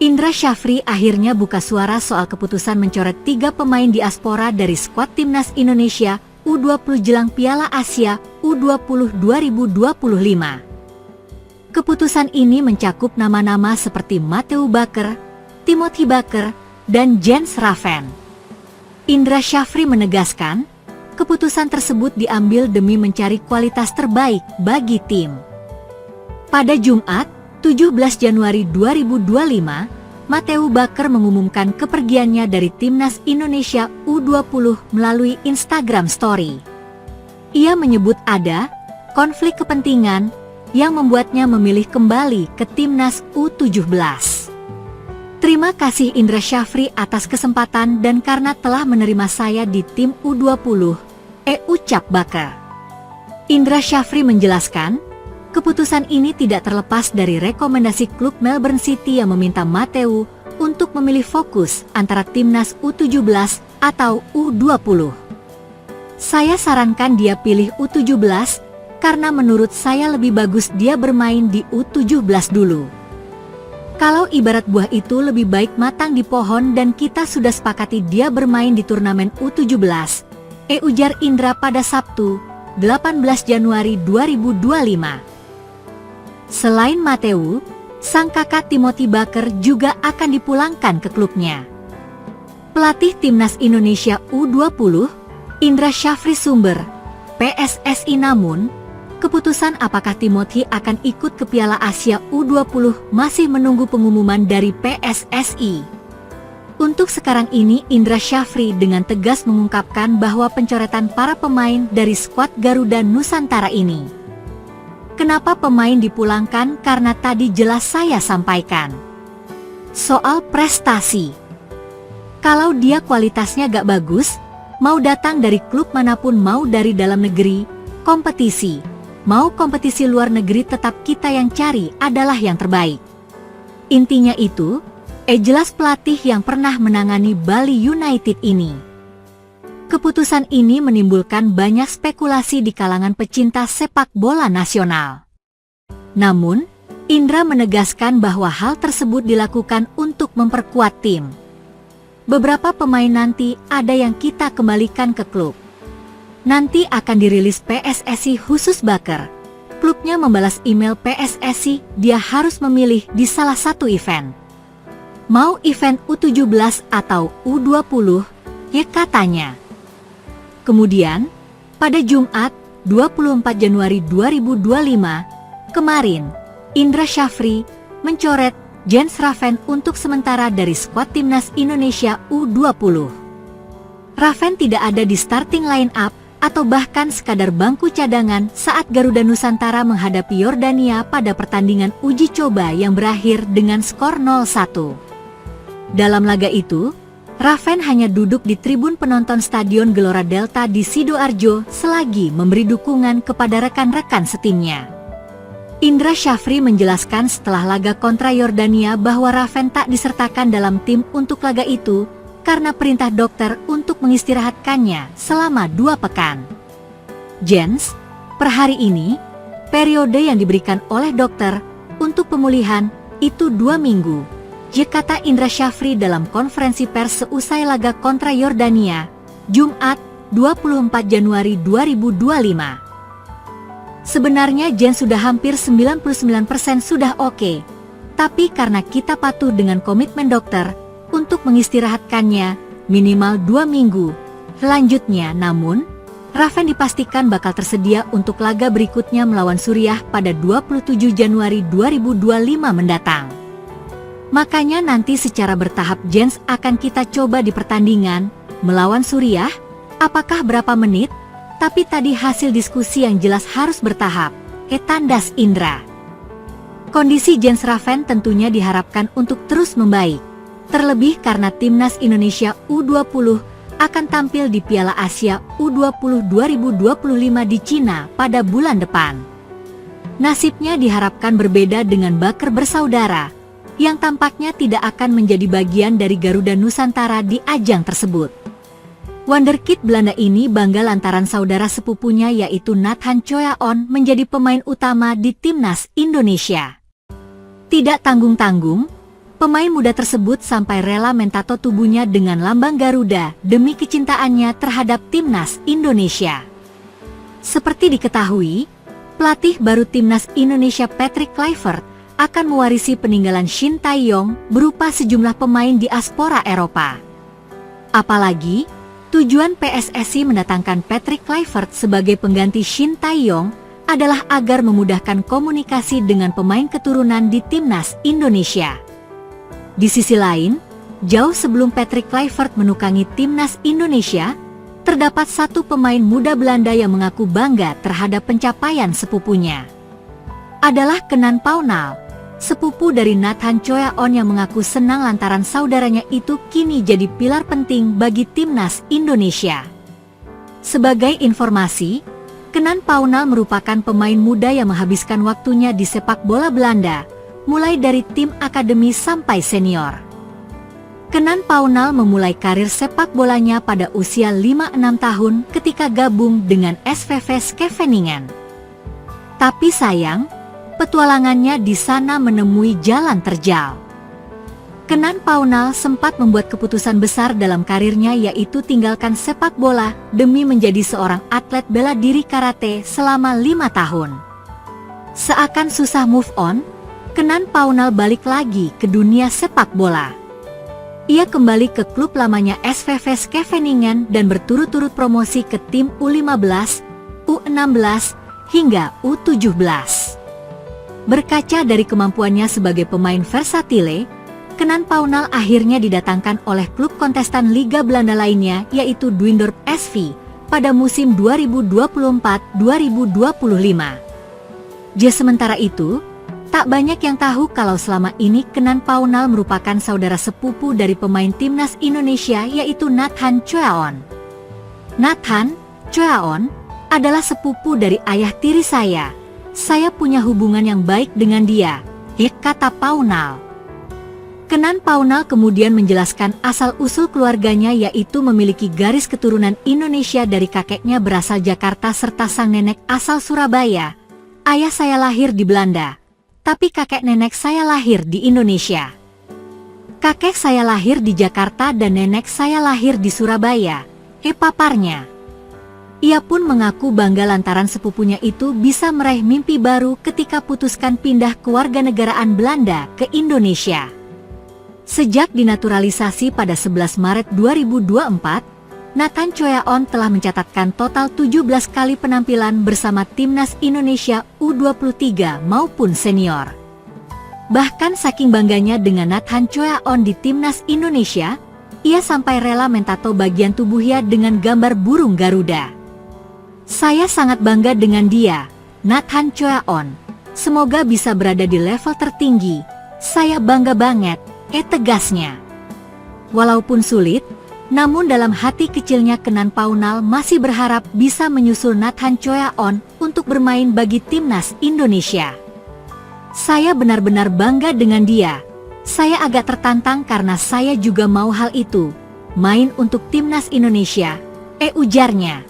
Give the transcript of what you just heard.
Indra Syafri akhirnya buka suara soal keputusan mencoret 3 pemain diaspora dari skuad Timnas Indonesia U20 jelang Piala Asia U20 2025. Keputusan ini mencakup nama-nama seperti Matthew Bakker, Timothy Bakker, dan Jens Raven. Indra Syafri menegaskan, keputusan tersebut diambil demi mencari kualitas terbaik bagi tim. Pada Jumat, 17 Januari 2025, Matthew Bakker mengumumkan kepergiannya dari Timnas Indonesia U20 melalui Instagram Story. Ia menyebut ada konflik kepentingan yang membuatnya memilih kembali ke Timnas U17. Terima kasih Indra Syafri atas kesempatan dan karena telah menerima saya di tim U20, ucap Bakker. Indra Syafri menjelaskan, keputusan ini tidak terlepas dari rekomendasi klub Melbourne City yang meminta Matthew untuk memilih fokus antara Timnas U17 atau U20. Saya sarankan dia pilih U17 karena menurut saya lebih bagus dia bermain di U17 dulu. Kalau ibarat buah itu lebih baik matang di pohon dan kita sudah sepakati dia bermain di turnamen U17, ujar Indra pada Sabtu, 18 Januari 2025. Selain Matthew, sang kakak Timothy Bakker juga akan dipulangkan ke klubnya. Pelatih Timnas Indonesia U20, Indra Syafri sumber, PSSI namun, keputusan apakah Timothy akan ikut ke Piala Asia U20 masih menunggu pengumuman dari PSSI. Untuk sekarang ini Indra Syafri dengan tegas mengungkapkan bahwa pencoretan para pemain dari skuad Garuda Nusantara ini. Kenapa pemain dipulangkan? Karena tadi jelas saya sampaikan. Soal prestasi. Kalau dia kualitasnya gak bagus, mau datang dari klub manapun mau dari dalam negeri, kompetisi. Mau kompetisi luar negeri tetap kita yang cari adalah yang terbaik. Intinya itu, jelas pelatih yang pernah menangani Bali United ini. Keputusan ini menimbulkan banyak spekulasi di kalangan pecinta sepak bola nasional. Namun, Indra menegaskan bahwa hal tersebut dilakukan untuk memperkuat tim. Beberapa pemain nanti ada yang kita kembalikan ke klub. Nanti akan dirilis PSSI khusus Bakker. Klubnya membalas email PSSI, dia harus memilih di salah satu event. Mau event U17 atau U20, ya katanya. Kemudian, pada Jumat, 24 Januari 2025, kemarin, Indra Syafri mencoret Jens Raven untuk sementara dari skuad Timnas Indonesia U20. Raven tidak ada di starting line-up, atau bahkan sekadar bangku cadangan saat Garuda Nusantara menghadapi Yordania pada pertandingan uji coba yang berakhir dengan skor 0-1. Dalam laga itu, Raven hanya duduk di tribun penonton Stadion Gelora Delta di Sidoarjo selagi memberi dukungan kepada rekan-rekan setimnya. Indra Syafri menjelaskan setelah laga kontra Yordania bahwa Raven tak disertakan dalam tim untuk laga itu, karena perintah dokter untuk mengistirahatkannya selama 2 pekan. Jens, per hari ini, periode yang diberikan oleh dokter untuk pemulihan itu 2 minggu, kata Indra Syafri dalam konferensi pers seusai laga kontra Yordania, Jumat, 24 Januari 2025. Sebenarnya Jens sudah hampir 99% sudah oke, tapi karena kita patuh dengan komitmen dokter, untuk mengistirahatkannya minimal 2 minggu. Selanjutnya namun, Raven dipastikan bakal tersedia untuk laga berikutnya melawan Suriah pada 27 Januari 2025 mendatang. Makanya nanti secara bertahap Jens akan kita coba di pertandingan melawan Suriah, apakah berapa menit? Tapi tadi hasil diskusi yang jelas harus bertahap, tandas Indra. Kondisi Jens Raven tentunya diharapkan untuk terus membaik. Terlebih karena Timnas Indonesia U20 akan tampil di Piala Asia U20 2025 di Cina pada bulan depan. Nasibnya diharapkan berbeda dengan Bakker bersaudara, yang tampaknya tidak akan menjadi bagian dari Garuda Nusantara di ajang tersebut. Wonderkid Belanda ini bangga lantaran saudara sepupunya yaitu Nathan Choyaon menjadi pemain utama di Timnas Indonesia. Tidak tanggung-tanggung, Pemain muda tersebut sampai rela mentato tubuhnya dengan lambang Garuda demi kecintaannya terhadap timnas Indonesia. Seperti diketahui, pelatih baru timnas Indonesia Patrick Kluivert akan mewarisi peninggalan Shin Tae-yong berupa sejumlah pemain diaspora Eropa. Apalagi, tujuan PSSI mendatangkan Patrick Kluivert sebagai pengganti Shin Tae-yong adalah agar memudahkan komunikasi dengan pemain keturunan di timnas Indonesia. Di sisi lain, jauh sebelum Patrick Kluivert menukangi timnas Indonesia, terdapat satu pemain muda Belanda yang mengaku bangga terhadap pencapaian sepupunya. Adalah Kenan Paunal, sepupu dari Nathan Choaon yang mengaku senang lantaran saudaranya itu kini jadi pilar penting bagi timnas Indonesia. Sebagai informasi, Kenan Paunal merupakan pemain muda yang menghabiskan waktunya di sepak bola Belanda, mulai dari tim akademi sampai senior. Kenan Paunal memulai karir sepak bolanya pada usia 5-6 tahun ketika gabung dengan SVV Scheveningen. Tapi sayang, petualangannya di sana menemui jalan terjal. Kenan Paunal sempat membuat keputusan besar dalam karirnya, yaitu tinggalkan sepak bola demi menjadi seorang atlet bela diri karate selama 5 tahun. Seakan susah move on, Kenan Paunal balik lagi ke dunia sepak bola. Ia kembali ke klub lamanya SVV Scheveningen dan berturut-turut promosi ke tim U15, U16, hingga U17. Berkaca dari kemampuannya sebagai pemain versatile, Kenan Paunal akhirnya didatangkan oleh klub kontestan Liga Belanda lainnya, yaitu Duindorp SV, pada musim 2024-2025. Sementara itu, tak banyak yang tahu kalau selama ini Kenan Paunal merupakan saudara sepupu dari pemain timnas Indonesia, yaitu Nathan Choaon. Nathan Choaon adalah sepupu dari ayah tiri saya. Saya punya hubungan yang baik dengan dia, kata Paunal. Kenan Paunal kemudian menjelaskan asal-usul keluarganya, yaitu memiliki garis keturunan Indonesia dari kakeknya berasal Jakarta serta sang nenek asal Surabaya. Ayah saya lahir di Belanda, tapi kakek nenek saya lahir di Indonesia. Kakek saya lahir di Jakarta dan nenek saya lahir di Surabaya, paparnya. Ia pun mengaku bangga lantaran sepupunya itu bisa meraih mimpi baru ketika putuskan pindah kewarganegaraan Belanda ke Indonesia. Sejak dinaturalisasi pada 11 Maret 2024, Nathan Choaon telah mencatatkan total 17 kali penampilan bersama timnas Indonesia U23 maupun senior. Bahkan saking bangganya dengan Nathan Choaon di timnas Indonesia, ia sampai rela mentato bagian tubuhnya dengan gambar burung Garuda. Saya sangat bangga dengan dia, Nathan Choaon. Semoga bisa berada di level tertinggi. Saya bangga banget, tegasnya. Walaupun sulit, namun dalam hati kecilnya Kenan Paunal masih berharap bisa menyusul Nathan Choaon untuk bermain bagi timnas Indonesia. Saya benar-benar bangga dengan dia. Saya agak tertantang karena saya juga mau hal itu, main untuk timnas Indonesia, ujarnya.